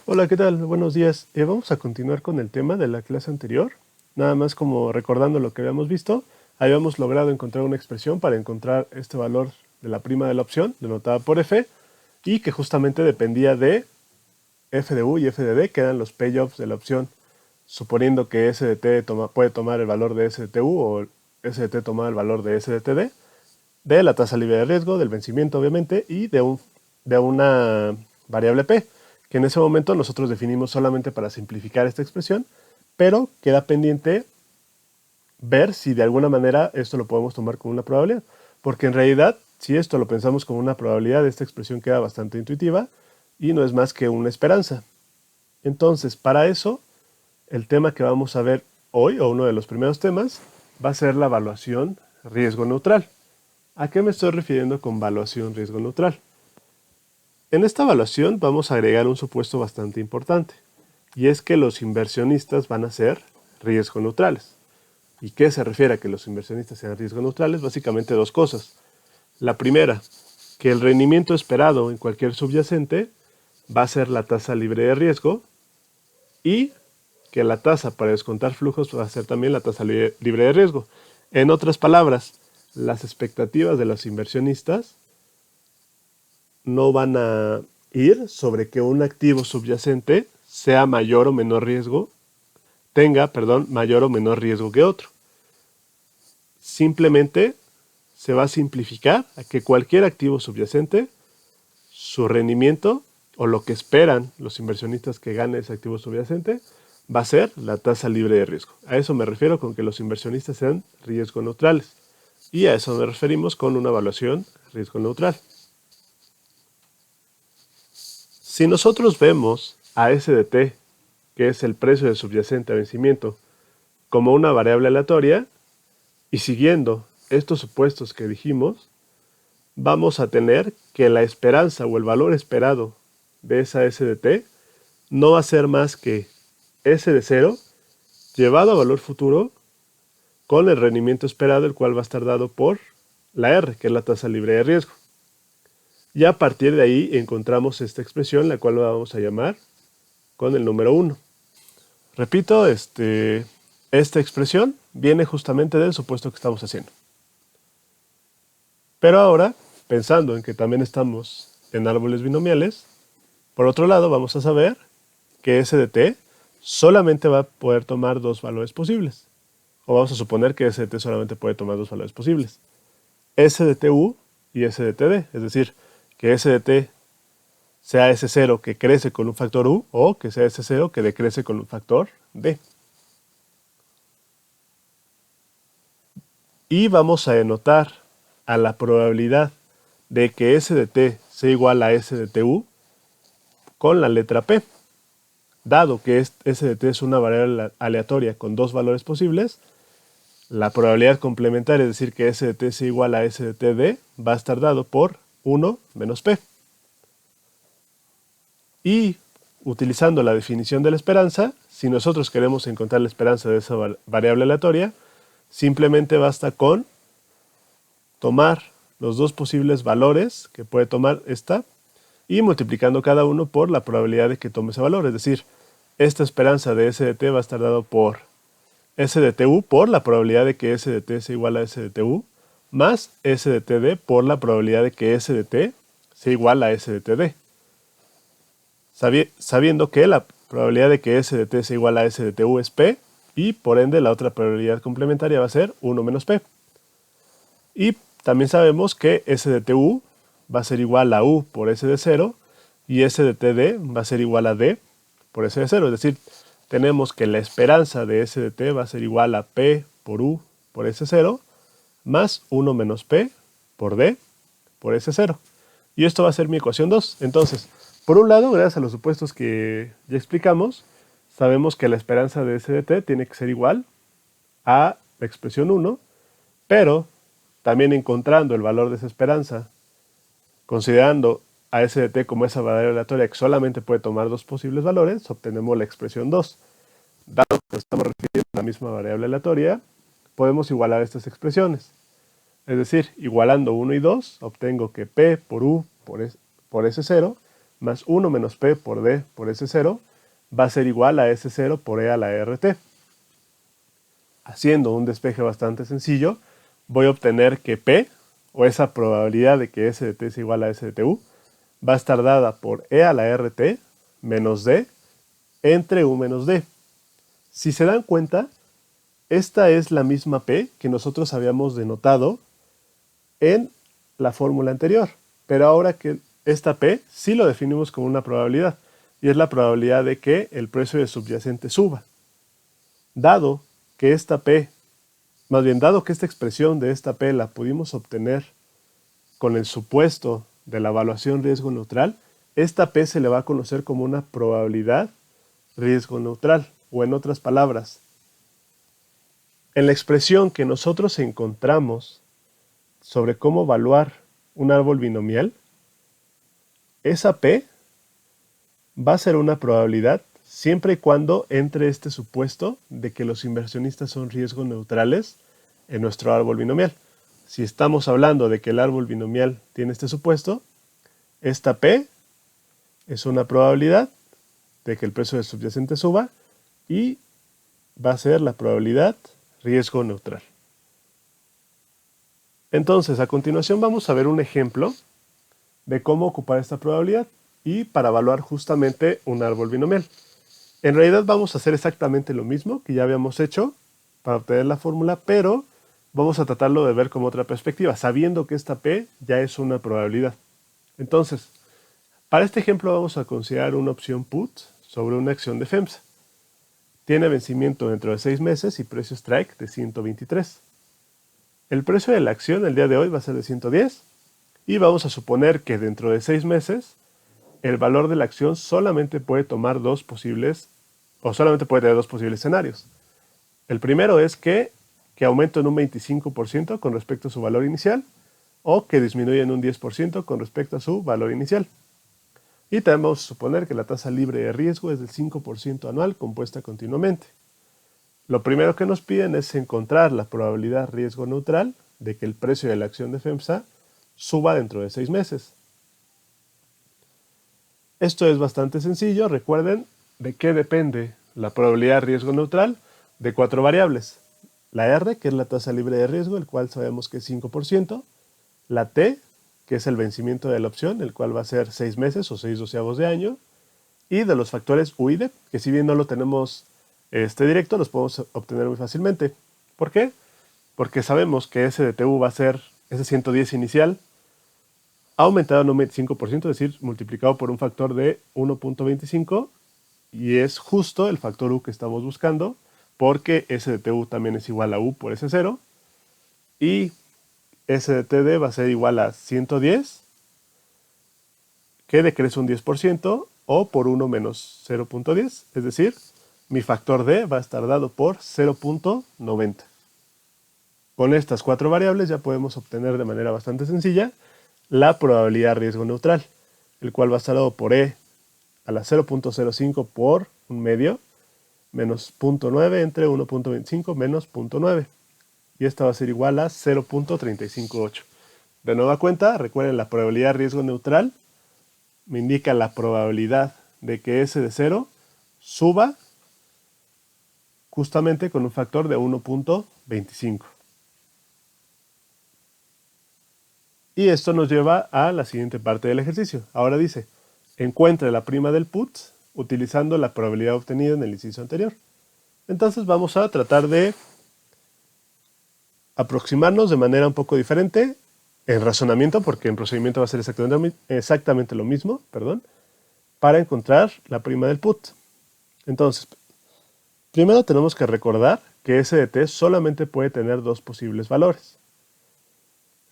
Hola, ¿qué tal? Buenos días. Vamos a continuar con el tema de la clase anterior. Nada más como recordando lo que habíamos visto, habíamos logrado encontrar una expresión para encontrar este valor de la prima de la opción, denotada por f, y que justamente dependía de f de u y f de d, que eran los payoffs de la opción, suponiendo que s de t puede tomar el valor de s de tu o s de t tomar el valor de s de td, de la tasa libre de riesgo, del vencimiento obviamente, y de una variable p, que en ese momento nosotros definimos solamente para simplificar esta expresión, pero queda pendiente ver si de alguna manera esto lo podemos tomar como una probabilidad, porque en realidad si esto lo pensamos como una probabilidad, esta expresión queda bastante intuitiva y no es más que una esperanza. Entonces, para eso, el tema que vamos a ver hoy, o uno de los primeros temas, va a ser la evaluación riesgo neutral. ¿A qué me estoy refiriendo con evaluación riesgo neutral? En esta evaluación vamos a agregar un supuesto bastante importante, y es que los inversionistas van a ser riesgo neutrales. ¿Y qué se refiere a que los inversionistas sean riesgo neutrales? Básicamente dos cosas. La primera, que el rendimiento esperado en cualquier subyacente va a ser la tasa libre de riesgo y que la tasa para descontar flujos va a ser también la tasa libre de riesgo. En otras palabras, las expectativas de los inversionistas no van a ir sobre que un activo subyacente sea mayor o menor riesgo, mayor o menor riesgo que otro. Simplemente se va a simplificar a que cualquier activo subyacente, su rendimiento o lo que esperan los inversionistas que gane ese activo subyacente, va a ser la tasa libre de riesgo. A eso me refiero con que los inversionistas sean riesgo neutrales. Y a eso nos referimos con una evaluación riesgo neutral. Si nosotros vemos a S de t, que es el precio del subyacente a vencimiento, como una variable aleatoria, y siguiendo estos supuestos que dijimos, vamos a tener que la esperanza o el valor esperado de esa S de t no va a ser más que S de 0 llevado a valor futuro con el rendimiento esperado, el cual va a estar dado por la R, que es la tasa libre de riesgo. Y a partir de ahí encontramos esta expresión, la cual vamos a llamar con el número 1. Repito, esta expresión viene justamente del supuesto que estamos haciendo. Pero ahora, pensando en que también estamos en árboles binomiales, por otro lado vamos a saber que S de t solamente va a poder tomar dos valores posibles. O vamos a suponer que S de t solamente puede tomar dos valores posibles. S de tu y S de td, es decir, que S de t sea S0 que crece con un factor u o que sea S0 que decrece con un factor d. Y vamos a denotar a la probabilidad de que S de t sea igual a S de tu con la letra P. Dado que S de t es una variable aleatoria con dos valores posibles, la probabilidad complementaria, es decir, que S de t sea igual a S de td, va a estar dado por 1 menos P. Y utilizando la definición de la esperanza, si nosotros queremos encontrar la esperanza de esa variable aleatoria, simplemente basta con tomar los dos posibles valores que puede tomar esta y multiplicando cada uno por la probabilidad de que tome ese valor. Es decir, esta esperanza de S de t va a estar dado por S de tu por la probabilidad de que S de t sea igual a S de tu más S de td por la probabilidad de que S de t sea igual a S de td. Sabiendo que la probabilidad de que S de t sea igual a S de tu es P y por ende la otra probabilidad complementaria va a ser 1 menos P. Y también sabemos que S de tu va a ser igual a U por S de 0 y S de td va a ser igual a D por S de 0. Es decir, tenemos que la esperanza de S de t va a ser igual a P por U por S0 más 1 menos P por D por S0. Y esto va a ser mi ecuación 2. Entonces, por un lado, gracias a los supuestos que ya explicamos, sabemos que la esperanza de S de t tiene que ser igual a la expresión 1, pero también encontrando el valor de esa esperanza, considerando a S de t como esa variable aleatoria que solamente puede tomar dos posibles valores, obtenemos la expresión 2. Dado que estamos refiriendo a la misma variable aleatoria, podemos igualar estas expresiones. Es decir, igualando 1 y 2, obtengo que P por U por S0 más 1 menos P por D por S0 va a ser igual a S0 por E a la RT. Haciendo un despeje bastante sencillo, voy a obtener que P, o esa probabilidad de que S de T es igual a S de TU, va a estar dada por E a la RT menos D entre U menos D. Si se dan cuenta, esta es la misma P que nosotros habíamos denotado en la fórmula anterior, pero ahora que esta P sí lo definimos como una probabilidad, y es la probabilidad de que el precio de subyacente suba. Dado que esta P, más bien dado que esta expresión de esta P la pudimos obtener con el supuesto de la evaluación riesgo neutral, esta P se le va a conocer como una probabilidad riesgo neutral, o en otras palabras, en la expresión que nosotros encontramos sobre cómo evaluar un árbol binomial, esa P va a ser una probabilidad siempre y cuando entre este supuesto de que los inversionistas son riesgo neutrales en nuestro árbol binomial. Si estamos hablando de que el árbol binomial tiene este supuesto, esta P es una probabilidad de que el precio del subyacente suba y va a ser la probabilidad riesgo neutral. Entonces, a continuación vamos a ver un ejemplo de cómo ocupar esta probabilidad y para evaluar justamente un árbol binomial. En realidad vamos a hacer exactamente lo mismo que ya habíamos hecho para obtener la fórmula, pero vamos a tratarlo de ver con otra perspectiva, sabiendo que esta P ya es una probabilidad. Entonces, para este ejemplo vamos a considerar una opción put sobre una acción de FEMSA. Tiene vencimiento dentro de 6 meses y precio strike de 123. El precio de la acción el día de hoy va a ser de 110 y vamos a suponer que dentro de 6 meses el valor de la acción solamente puede tomar solamente puede tener dos posibles escenarios. El primero es que aumente en un 25% con respecto a su valor inicial o que disminuya en un 10% con respecto a su valor inicial. Y también vamos a suponer que la tasa libre de riesgo es del 5% anual compuesta continuamente. Lo primero que nos piden es encontrar la probabilidad riesgo neutral de que el precio de la acción de FEMSA suba dentro de 6 meses. Esto es bastante sencillo, recuerden de qué depende la probabilidad riesgo neutral de 4 variables. La R, que es la tasa libre de riesgo, el cual sabemos que es 5%, la T, que es el vencimiento de la opción, el cual va a ser 6 meses o 6/12 de año, y de los factores U y D, que si bien no lo tenemos directo, los podemos obtener muy fácilmente. ¿Por qué? Porque sabemos que S de TU va a ser ese 110 inicial, aumentado en un 25%, es decir, multiplicado por un factor de 1.25, y es justo el factor U que estamos buscando, porque S de TU también es igual a U por S0, y S de TD va a ser igual a 110, que decrece un 10%, o por 1 menos 0.10, es decir, mi factor D va a estar dado por 0.90. Con estas 4 variables ya podemos obtener de manera bastante sencilla la probabilidad riesgo neutral, el cual va a estar dado por E a la 0.05 por un medio, menos 0.9 entre 1.25 menos 0.9. Y esta va a ser igual a 0.358. De nueva cuenta, recuerden, la probabilidad riesgo neutral me indica la probabilidad de que S de 0 suba justamente con un factor de 1.25. Y esto nos lleva a la siguiente parte del ejercicio. Ahora dice, encuentre la prima del put utilizando la probabilidad obtenida en el inciso anterior. Entonces vamos a tratar de aproximarnos de manera un poco diferente en razonamiento, porque en procedimiento va a ser exactamente lo mismo, para encontrar la prima del put. Entonces, primero tenemos que recordar que S de t solamente puede tener dos posibles valores.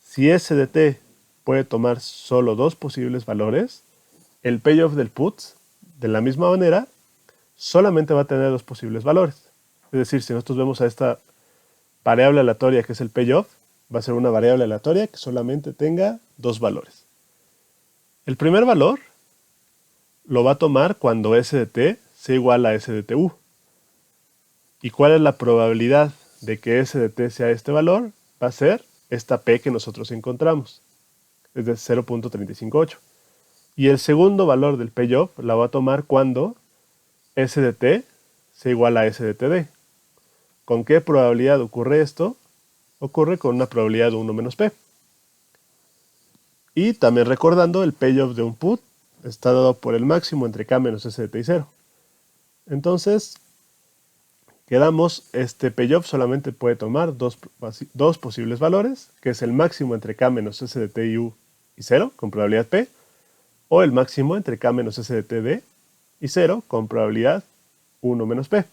Si S de t puede tomar solo dos posibles valores, el payoff del put, de la misma manera, solamente va a tener dos posibles valores. Es decir, si nosotros vemos a esta variable aleatoria que es el payoff, va a ser una variable aleatoria que solamente tenga dos valores. El primer valor lo va a tomar cuando S de t sea igual a S de tu. ¿Y cuál es la probabilidad de que S de t sea este valor? Va a ser esta P que nosotros encontramos, es de 0.358. Y el segundo valor del payoff la va a tomar cuando S de t sea igual a S de td. ¿Con qué probabilidad ocurre esto? Ocurre con una probabilidad de 1 menos p. Y también recordando, el payoff de un put está dado por el máximo entre k menos S de t y 0. Entonces, quedamos, este payoff solamente puede tomar dos posibles valores, que es el máximo entre k menos S de t y u y 0, con probabilidad p, o el máximo entre k menos S de t d y 0, con probabilidad 1 menos p.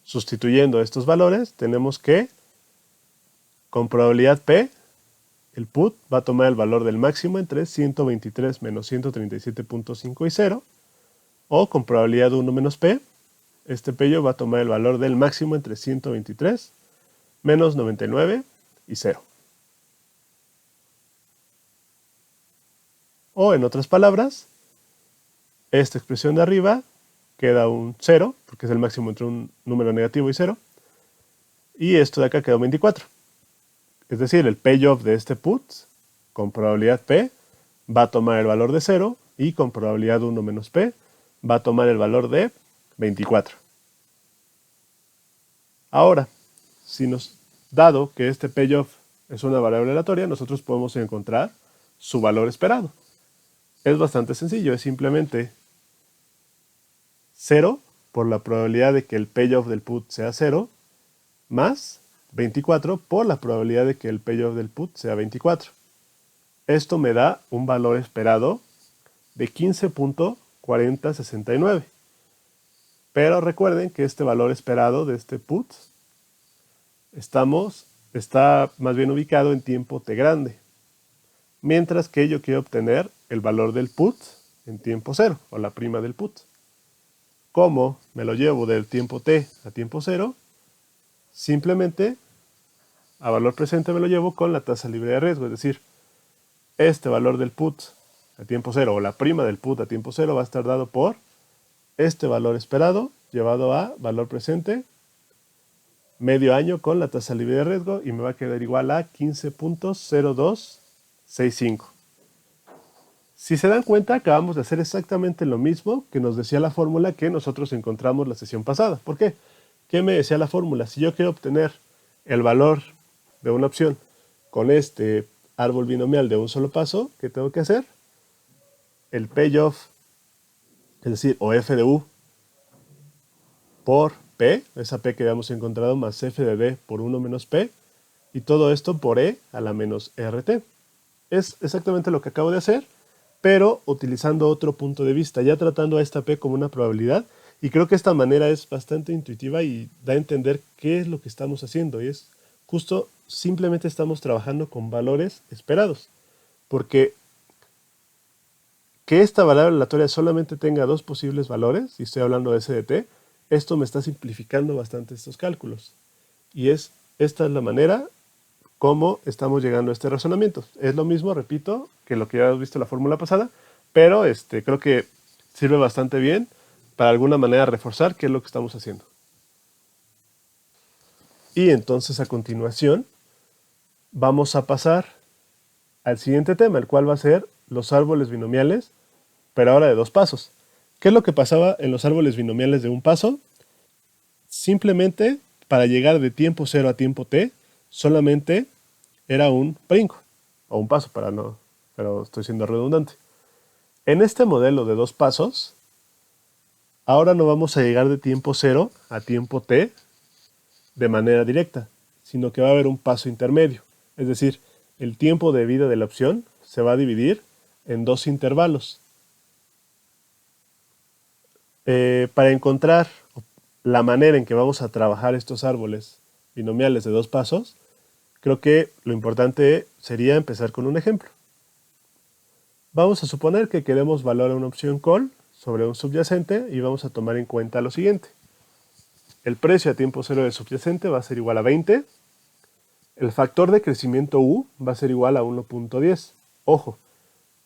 Sustituyendo estos valores, tenemos que, con probabilidad p, el put va a tomar el valor del máximo entre 123 menos 137.5 y 0, o con probabilidad 1 menos p, este payoff va a tomar el valor del máximo entre 123 menos 99 y 0. O en otras palabras, esta expresión de arriba queda un 0, porque es el máximo entre un número negativo y 0, y esto de acá queda un 24. Es decir, el payoff de este put, con probabilidad p, va a tomar el valor de 0, y con probabilidad 1 menos p, va a tomar el valor de 24. Ahora, dado que este payoff es una variable aleatoria, nosotros podemos encontrar su valor esperado. Es bastante sencillo, es simplemente 0 por la probabilidad de que el payoff del put sea 0, más 24 por la probabilidad de que el payoff del put sea 24. Esto me da un valor esperado de 15.4069. Pero recuerden que este valor esperado de este put está más bien ubicado en tiempo t grande. Mientras que yo quiero obtener el valor del put en tiempo 0, o la prima del put. ¿Cómo me lo llevo del tiempo t a tiempo 0? Simplemente a valor presente me lo llevo con la tasa libre de riesgo, es decir, este valor del put a tiempo 0 o la prima del put a tiempo 0 va a estar dado por este valor esperado llevado a valor presente medio año con la tasa libre de riesgo y me va a quedar igual a 15.0265. Si se dan cuenta, acabamos de hacer exactamente lo mismo que nos decía la fórmula que nosotros encontramos la sesión pasada. ¿Por qué? ¿Qué me decía la fórmula? Si yo quiero obtener el valor de una opción con este árbol binomial de un solo paso, ¿qué tengo que hacer? El payoff, es decir, o f de u por p, esa p que habíamos encontrado, más f de d por 1 menos p, y todo esto por e a la menos rt. Es exactamente lo que acabo de hacer, pero utilizando otro punto de vista, ya tratando a esta p como una probabilidad, y creo que esta manera es bastante intuitiva y da a entender qué es lo que estamos haciendo, y es justo, simplemente estamos trabajando con valores esperados, porque que esta variable aleatoria solamente tenga dos posibles valores, y estoy hablando de S de t, esto me está simplificando bastante estos cálculos, y esta es la manera cómo estamos llegando a este razonamiento. Es lo mismo, repito, que lo que ya habíamos visto en la fórmula pasada, pero creo que sirve bastante bien para alguna manera reforzar qué es lo que estamos haciendo. Y entonces a continuación vamos a pasar al siguiente tema, el cual va a ser los árboles binomiales, pero ahora de dos pasos. ¿Qué es lo que pasaba en los árboles binomiales de un paso? Simplemente para llegar de tiempo 0 a tiempo t, solamente era un brinco, o un paso, pero estoy siendo redundante. En este modelo de dos pasos, ahora no vamos a llegar de tiempo 0 a tiempo t de manera directa, sino que va a haber un paso intermedio. Es decir, el tiempo de vida de la opción se va a dividir en dos intervalos. Para encontrar la manera en que vamos a trabajar estos árboles binomiales de dos pasos, creo que lo importante sería empezar con un ejemplo. Vamos a suponer que queremos valorar una opción call sobre un subyacente y vamos a tomar en cuenta lo siguiente. El precio a tiempo 0 del subyacente va a ser igual a 20. El factor de crecimiento u va a ser igual a 1.10. Ojo,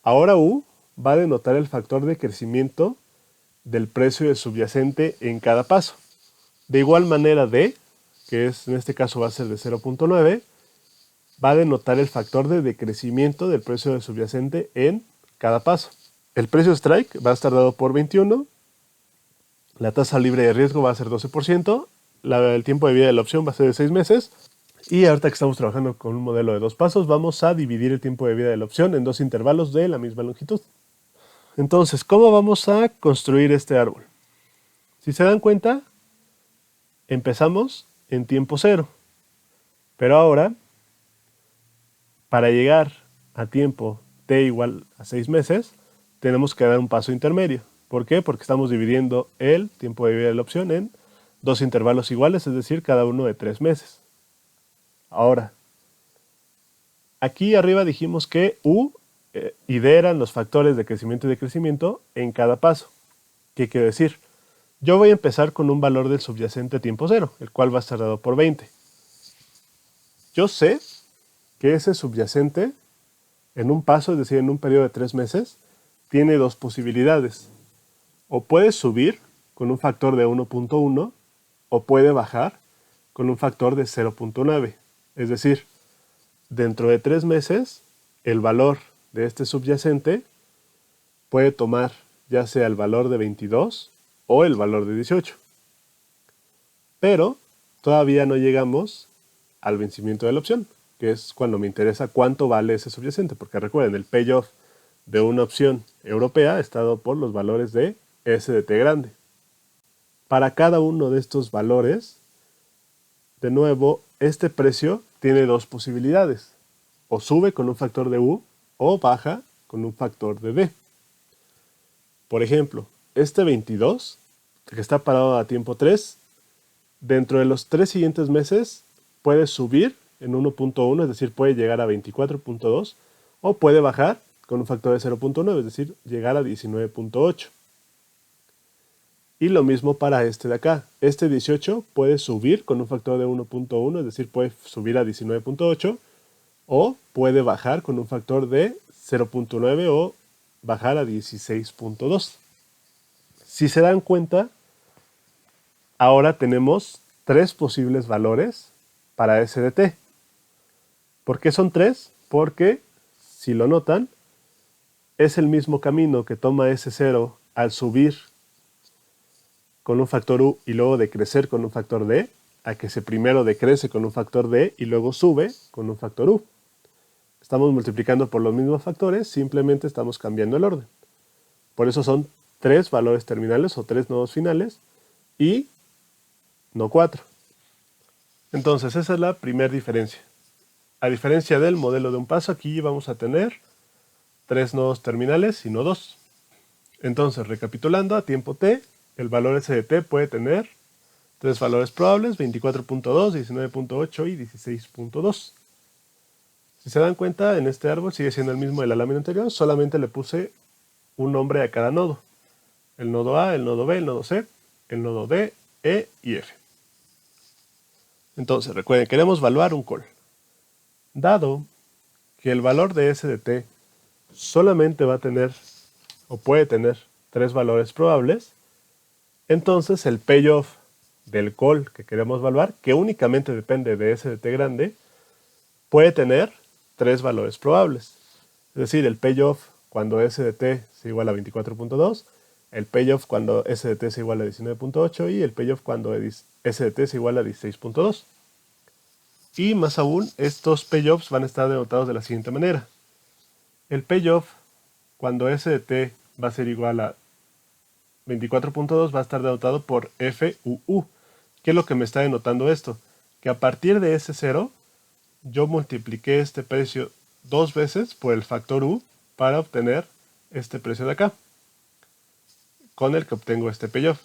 ahora u va a denotar el factor de crecimiento del precio del subyacente en cada paso. De igual manera d, que en este caso va a ser de 0.9, va a denotar el factor de decrecimiento del precio del subyacente en cada paso. El precio strike va a estar dado por 21, la tasa libre de riesgo va a ser 12%, el tiempo de vida de la opción va a ser de 6 meses, y ahorita que estamos trabajando con un modelo de 2 pasos, vamos a dividir el tiempo de vida de la opción en 2 intervalos de la misma longitud. Entonces, ¿cómo vamos a construir este árbol? Si se dan cuenta, empezamos en tiempo cero, pero ahora, para llegar a tiempo t igual a 6 meses, tenemos que dar un paso intermedio. ¿Por qué? Porque estamos dividiendo el tiempo de vida de la opción en 2 intervalos iguales, es decir, cada uno de 3 meses. Ahora, aquí arriba dijimos que U y D eran los factores de crecimiento y decrecimiento en cada paso. ¿Qué quiere decir? Yo voy a empezar con un valor del subyacente tiempo cero, el cual va a estar dado por 20. Yo sé que ese subyacente, en un paso, es decir, en un periodo de 3 meses, tiene dos posibilidades. O puede subir con un factor de 1.1 o puede bajar con un factor de 0.9. Es decir, dentro de 3 meses, el valor de este subyacente puede tomar ya sea el valor de 22 o el valor de 18. Pero todavía no llegamos al vencimiento de la opción, que es cuando me interesa cuánto vale ese subyacente, porque recuerden, el payoff de una opción europea está dado por los valores de S de T grande. Para cada uno de estos valores, de nuevo, este precio tiene dos posibilidades. O sube con un factor de U o baja con un factor de D. Por ejemplo, este 22, que está parado a tiempo 3, dentro de los 3 siguientes meses puede subir en 1.1, es decir, puede llegar a 24.2, o puede bajar con un factor de 0.9, es decir, llegar a 19.8. Y lo mismo para este de acá. Este 18 puede subir con un factor de 1.1, es decir, puede subir a 19.8, o puede bajar con un factor de 0.9 o bajar a 16.2. Si se dan cuenta, ahora tenemos 3 posibles valores para S de T. ¿Por qué son 3? Porque, si lo notan, es el mismo camino que toma S0 al subir con un factor U y luego decrecer con un factor D, a que se primero decrece con un factor D y luego sube con un factor U. Estamos multiplicando por los mismos factores, simplemente estamos cambiando el orden. Por eso son 3 valores terminales o 3 nodos finales y no 4. Entonces esa es la primera diferencia. A diferencia del modelo de un paso, aquí vamos a tener 3 nodos terminales y no 2. Entonces, recapitulando, a tiempo t, el valor S de t puede tener 3 valores probables, 24.2, 19.8 y 16.2. Si se dan cuenta, en este árbol sigue siendo el mismo de la lámina anterior, solamente le puse un nombre a cada nodo. El nodo A, el nodo B, el nodo C, el nodo D, E y F. Entonces, recuerden, queremos evaluar un call. Dado que el valor de S de t solamente va a tener, o puede tener, 3 valores probables, entonces el payoff del call que queremos evaluar, que únicamente depende de S de t grande, puede tener 3 valores probables. Es decir, el payoff cuando S de t es igual a 24.2, el payoff cuando S de t es igual a 19.8 y el payoff cuando S de t es igual a 16.2. Y más aún, estos payoffs van a estar denotados de la siguiente manera. El payoff cuando S de t va a ser igual a 24.2 va a estar denotado por FUU. ¿Qué es lo que me está denotando esto? Que a partir de S0 yo multipliqué este precio 2 veces por el factor U para obtener este precio de acá, con el que obtengo este payoff.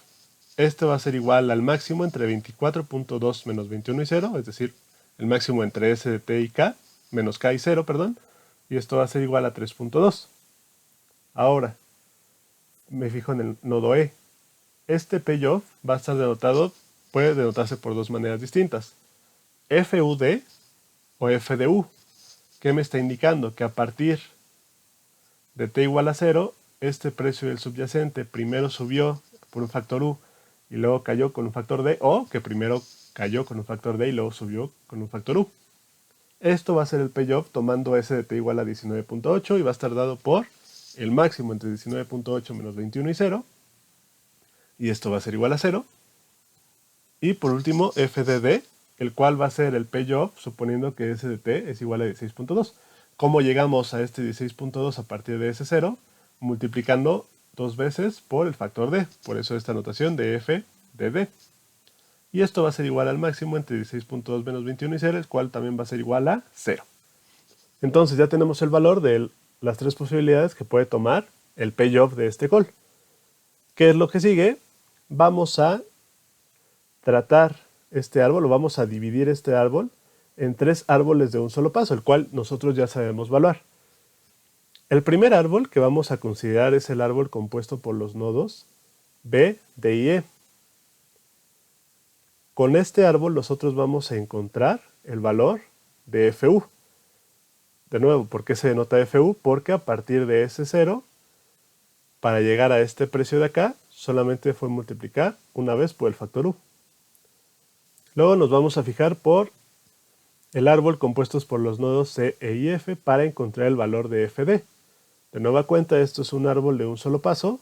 Este va a ser igual al máximo entre 24.2 menos 21 y 0, es decir, el máximo entre S de t y K, menos K y 0, perdón, y esto va a ser igual a 3.2. Ahora, me fijo en el nodo E. Este payoff va a estar denotado, puede denotarse por dos maneras distintas. FUD o FDU, que me está indicando que a partir de t igual a 0, este precio del subyacente primero subió por un factor U y luego cayó con un factor D, o que primero cayó con un factor D y luego subió con un factor U. Esto va a ser el payoff tomando S de t igual a 19.8 y va a estar dado por el máximo entre 19.8 menos 21 y 0, y esto va a ser igual a 0. Y por último, f de d, el cual va a ser el payoff, suponiendo que s de t es igual a 16.2. ¿Cómo llegamos a este 16.2 a partir de ese 0? Multiplicando dos veces por el factor d, por eso esta notación de f de d. Y esto va a ser igual al máximo entre 16.2 menos 21 y 0, el cual también va a ser igual a 0. Entonces ya tenemos el valor de las tres posibilidades que puede tomar el payoff de este call. ¿Qué es lo que sigue? Vamos a tratar este árbol, o vamos a dividir este árbol en tres árboles de un solo paso, el cual nosotros ya sabemos evaluar. El primer árbol que vamos a considerar es el árbol compuesto por los nodos B, D y E. Con este árbol nosotros vamos a encontrar el valor de FU. De nuevo, ¿por qué se denota FU? Porque a partir de ese 0, para llegar a este precio de acá, solamente fue multiplicar una vez por el factor U. Luego nos vamos a fijar por el árbol compuestos por los nodos C, E y F para encontrar el valor de FD. De nueva cuenta, esto es un árbol de un solo paso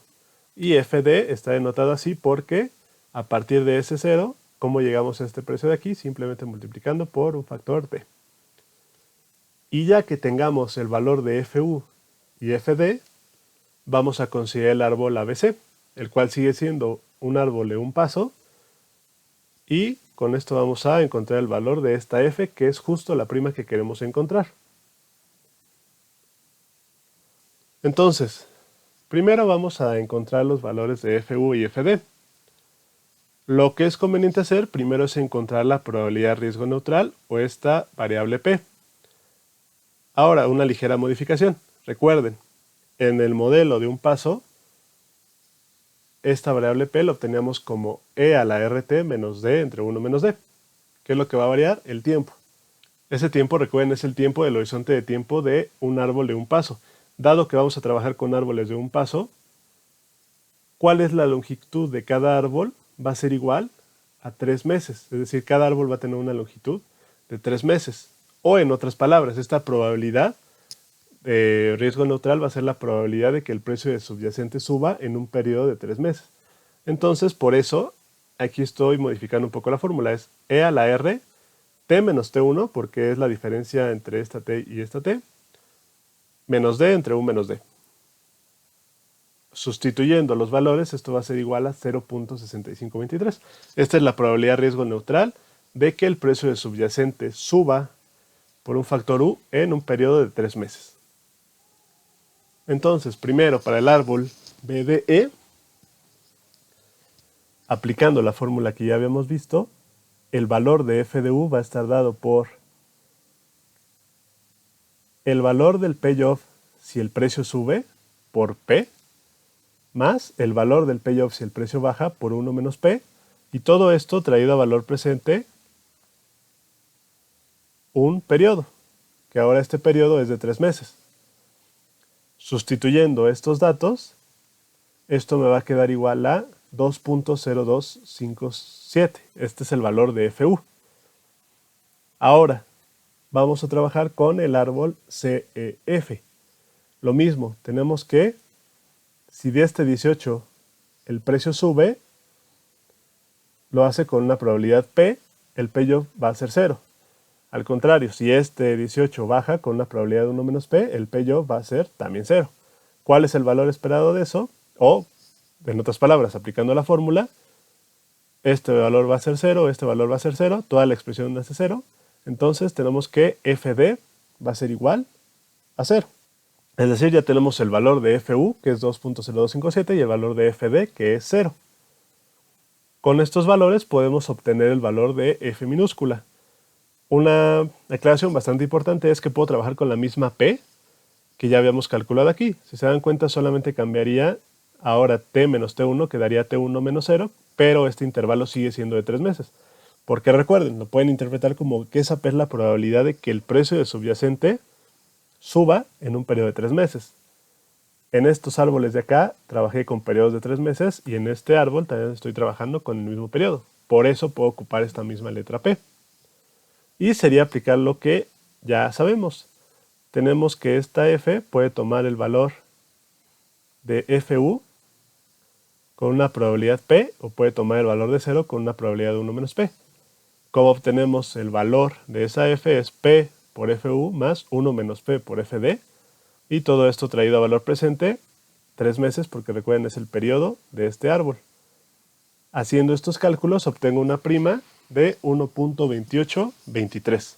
y FD está denotado así porque a partir de ese 0, ¿cómo llegamos a este precio de aquí? Simplemente multiplicando por un factor D. Y ya que tengamos el valor de FU y FD, vamos a considerar el árbol ABC, el cual sigue siendo un árbol de un paso, y con esto vamos a encontrar el valor de esta F, que es justo la prima que queremos encontrar. Entonces, primero vamos a encontrar los valores de FU y FD. Lo que es conveniente hacer primero es encontrar la probabilidad riesgo neutral o esta variable P. Ahora, una ligera modificación. Recuerden, en el modelo de un paso, esta variable P la obteníamos como E a la RT menos D entre 1 menos D. ¿Qué es lo que va a variar? El tiempo. Ese tiempo, recuerden, es el tiempo del horizonte de tiempo de un árbol de un paso. Dado que vamos a trabajar con árboles de un paso, ¿cuál es la longitud de cada árbol? Va a ser igual a 3 meses. Es decir, cada árbol va a tener una longitud de 3 meses. O en otras palabras, esta probabilidad de riesgo neutral va a ser la probabilidad de que el precio de subyacente suba en un periodo de 3 meses. Entonces, por eso, aquí estoy modificando un poco la fórmula. Es E a la R, T menos T1, porque es la diferencia entre esta T y esta T, menos D entre 1 menos D. Sustituyendo los valores, esto va a ser igual a 0.6523. Esta es la probabilidad riesgo neutral de que el precio de subyacente suba por un factor U en un periodo de 3 meses. Entonces, primero para el árbol BDE, aplicando la fórmula que ya habíamos visto, el valor de f de u va a estar dado por el valor del payoff si el precio sube por P, más el valor del payoff si el precio baja por 1 menos P, y todo esto traído a valor presente un periodo, que ahora este periodo es de 3 meses. Sustituyendo estos datos, esto me va a quedar igual a 2.0257. Este es el valor de FU. Ahora, vamos a trabajar con el árbol CEF. Lo mismo, tenemos que, si de este 18 el precio sube, lo hace con una probabilidad P, el payoff va a ser 0. Al contrario, si este 18 baja con una probabilidad de 1 menos P, el payoff va a ser también 0. ¿Cuál es el valor esperado de eso? O, en otras palabras, aplicando la fórmula, este valor va a ser 0, este valor va a ser 0, toda la expresión hace 0. Entonces tenemos que FD va a ser igual a 0. Es decir, ya tenemos el valor de FU, que es 2.0257, y el valor de FD, que es 0. Con estos valores podemos obtener el valor de F minúscula. Una aclaración bastante importante es que puedo trabajar con la misma P que ya habíamos calculado aquí. Si se dan cuenta, solamente cambiaría ahora T menos T1, quedaría T1 menos 0, pero este intervalo sigue siendo de 3 meses. Porque recuerden, lo pueden interpretar como que esa P es la probabilidad de que el precio de subyacente suba en un periodo de 3 meses. En estos árboles de acá trabajé con periodos de 3 meses y en este árbol también estoy trabajando con el mismo periodo. Por eso puedo ocupar esta misma letra P. Y sería aplicar lo que ya sabemos. Tenemos que esta F puede tomar el valor de FU con una probabilidad P, o puede tomar el valor de 0 con una probabilidad de 1 menos P. ¿Cómo obtenemos el valor de esa F? Es P por FU más 1 menos P por FD, y todo esto traído a valor presente 3 meses, porque recuerden es el periodo de este árbol. Haciendo estos cálculos obtengo una prima de 1.2823.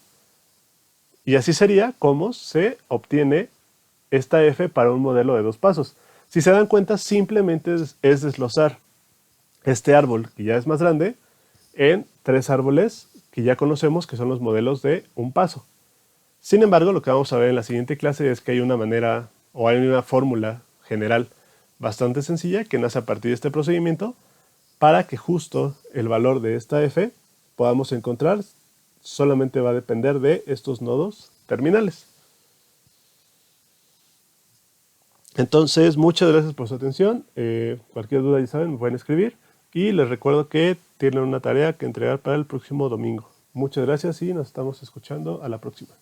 Y así sería como se obtiene esta F para un modelo de 2 pasos. Si se dan cuenta, simplemente es desglosar este árbol, que ya es más grande, en 3 árboles que ya conocemos, que son los modelos de un paso. Sin embargo, lo que vamos a ver en la siguiente clase es que hay una manera, o hay una fórmula general bastante sencilla que nace a partir de este procedimiento, para que justo el valor de esta F podamos encontrar. Solamente va a depender de estos nodos terminales. Entonces, muchas gracias por su atención. Cualquier duda, ya saben, me pueden escribir. Y les recuerdo que tienen una tarea que entregar para el próximo domingo. Muchas gracias y nos estamos escuchando a la próxima.